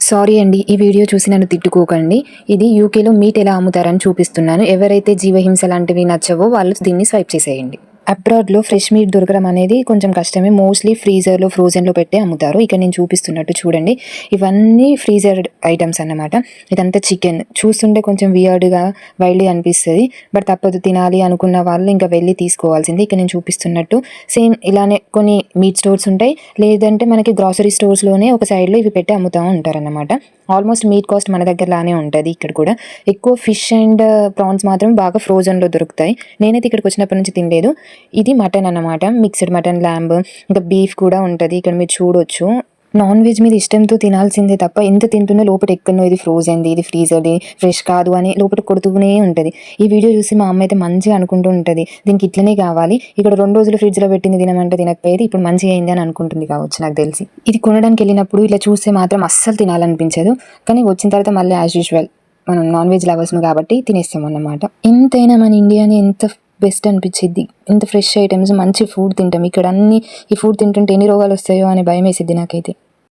Sorry అండి, ఈ video చూసి నన్ను తిట్టుకోకండి. ఇది యూకేలో మీట్ ఎలా అమ్ముతారని చూపిస్తున్నాను. ఎవరైతే జీవహింస లాంటివి నచ్చవో వాళ్ళు దీన్ని స్వైప్ చేసేయండి. అబ్రాడ్లో ఫ్రెష్ మీట్ దొరకడం అనేది కొంచెం కష్టమే. మోస్ట్లీ ఫ్రీజర్లో ఫ్రోజన్లో పెట్టే అమ్ముతారు. ఇక్కడ నేను చూపిస్తున్నట్టు చూడండి, ఇవన్నీ ఫ్రీజర్ ఐటమ్స్ అన్నమాట. ఇదంతా చికెన్ చూస్తుంటే కొంచెం వియర్డ్గా వైల్డ్గా అనిపిస్తుంది, బట్ తప్పదు, తినాలి అనుకున్న వాళ్ళు ఇంకా వెళ్ళి తీసుకోవాల్సింది. ఇక్కడ నేను చూపిస్తున్నట్టు సేమ్ ఇలానే కొన్ని మీట్ స్టోర్స్ ఉంటాయి, లేదంటే మనకి గ్రాసరీ స్టోర్స్లోనే ఒక సైడ్లో ఇవి పెట్టి అమ్ముతూ ఉంటారన్నమాట. ఆల్మోస్ట్ మీట్ కాస్ట్ మన దగ్గరలానే ఉంటుంది. ఇక్కడ కూడా ఎక్కువ ఫిష్ అండ్ ప్రాన్స్ మాత్రం బాగా ఫ్రోజన్లో దొరుకుతాయి. నేనైతే ఇక్కడికి వచ్చినప్పటి నుంచి తినలేదు. ఇది మటన్ అన్నమాట, మిక్స్డ్ మటన్, ల్యాంబ్, ఇంకా బీఫ్ కూడా ఉంటుంది. ఇక్కడ మీరు చూడొచ్చు. నాన్ వెజ్ మీద ఇష్టంతో తినాల్సిందే తప్ప ఎంత తింటున్నా లోపల ఎక్కడో ఇది ఫ్రోజన్ది, ఇది ఫ్రీజర్ది, ఫ్రెష్ కాదు అని లోపల కొడుతూనే ఉంటుంది. ఈ వీడియో చూసి మా అమ్మ అయితే మంచిగా అనుకుంటూ ఉంటుంది, దీనికి ఇట్లనే కావాలి. ఇక్కడ 2 రోజులు ఫ్రిడ్జ్లో పెట్టింది తినమంటే తినకపోయేది, ఇప్పుడు మంచిగా అయింది అని అనుకుంటుంది కావచ్చు నాకు తెలిసి. ఇది కొనడానికి వెళ్ళినప్పుడు ఇట్లా చూస్తే మాత్రం అస్సలు తినాలనిపించదు, కానీ వచ్చిన తర్వాత మళ్ళీ యాజ్ యూజువల్ మనం నాన్ వెజ్ లవర్స్ కాబట్టి తినేస్తాం అన్నమాట. ఎంతైనా మన ఇండియాని ఎంత బెస్ట్ అనిపించింది. ఇంత ఫ్రెష్ ఐటమ్స్, మంచి ఫుడ్ తింటాం. ఇక్కడ అన్ని ఈ ఫుడ్ తింటుంటే ఎన్ని రోగాలు వస్తాయో అని భయం వేసిద్ది నాకైతే.